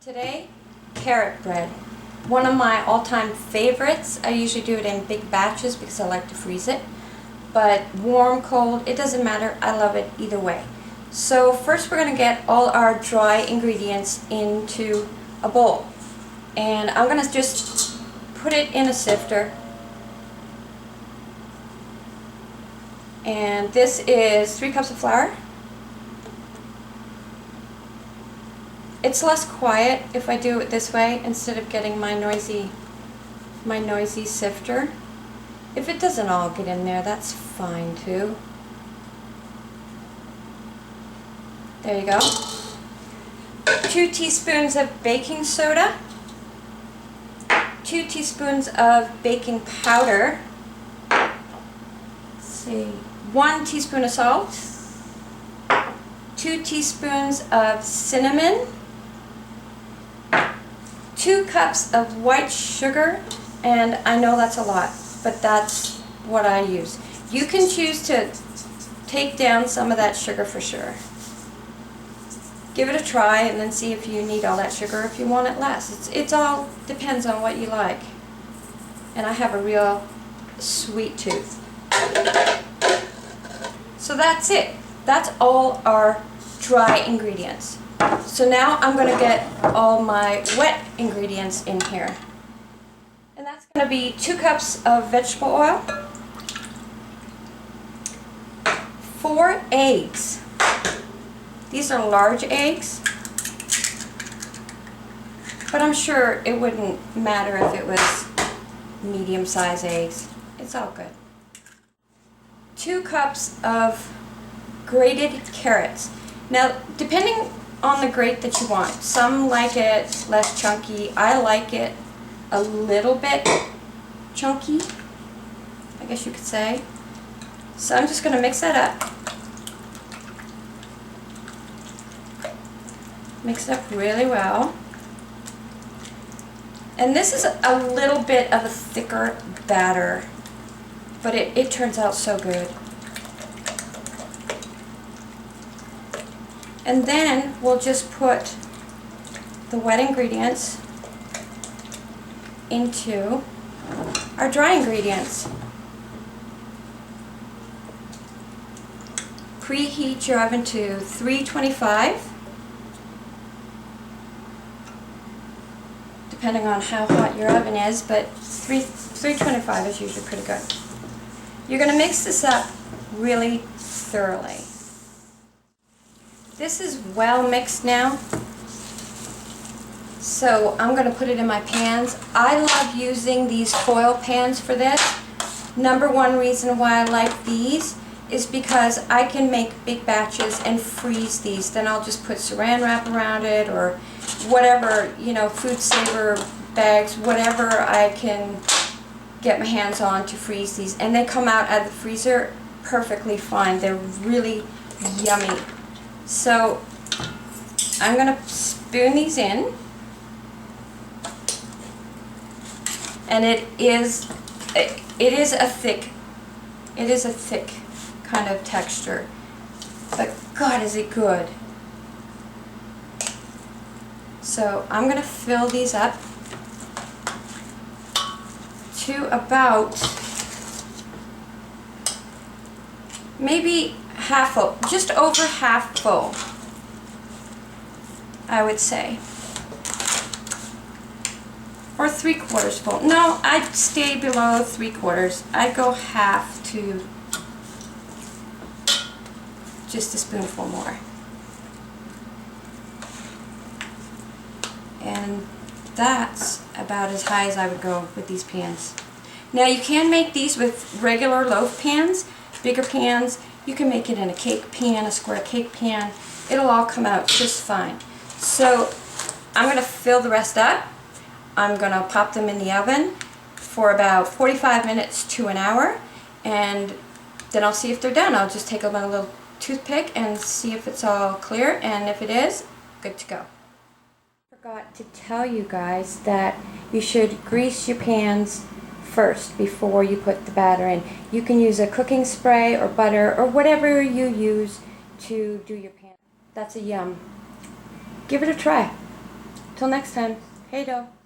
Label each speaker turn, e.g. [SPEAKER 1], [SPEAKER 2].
[SPEAKER 1] Today, carrot bread. One of my all-time favorites. I usually do it in big batches because I like to freeze it. But warm, cold, it doesn't matter. I love it either way. So first we're going to get all our dry ingredients into a bowl. And I'm going to just put it in a sifter. And this is 3 cups of flour. It's less quiet if I do it this way instead of getting my noisy sifter. If it doesn't all get in there, that's fine too. There you go. 2 teaspoons of baking soda. 2 teaspoons of baking powder. Let's see. 1 teaspoon of salt. 2 teaspoons of cinnamon. 2 cups of white sugar, and I know that's a lot, but that's what I use. You can choose to take down some of that sugar for sure. Give it a try and then see if you need all that sugar, if you want it less. It's all depends on what you like. And I have a real sweet tooth. So that's it. That's all our dry ingredients. So now I'm going to get all my wet ingredients in here. And that's going to be 2 cups of vegetable oil, 4 eggs. These are large eggs, but I'm sure it wouldn't matter if it was medium-sized eggs. It's all good. 2 cups of grated carrots. Now, depending on the grate that you want. Some like it less chunky. I like it a little bit chunky, I guess you could say. So I'm just going to mix that up. Mix it up really well. And this is a little bit of a thicker batter, but it turns out so good. And then we'll just put the wet ingredients into our dry ingredients. Preheat your oven to 325, depending on how hot your oven is, but 325 is usually pretty good. You're going to mix this up really thoroughly. This is well mixed now, so I'm going to put it in my pans. I love using these foil pans for this. Number one reason why I like these is because I can make big batches and freeze these. Then I'll just put saran wrap around it or whatever, you know, food saver bags, whatever I can get my hands on to freeze these. And they come out of the freezer perfectly fine. They're really yummy. So I'm going to spoon these in, and it is a thick kind of texture, but God, is it good. So I'm going to fill these up to about maybe half full, just over half full, I would say, or 3/4 full. No, I'd stay below 3/4. I'd go half to just a spoonful more. And that's about as high as I would go with these pans. Now you can make these with regular loaf pans, bigger pans. You can make it in a cake pan, a square cake pan. It'll all come out just fine. So I'm going to fill the rest up. I'm going to pop them in the oven for about 45 minutes to an hour, and then I'll see if they're done. I'll just take a little toothpick and see if it's all clear, and if it is, good to go. I forgot to tell you guys that you should grease your pans first before you put the batter in. You can use a cooking spray or butter or whatever you use to do your pan. That's a yum. Give it a try. Till next time, hey dough.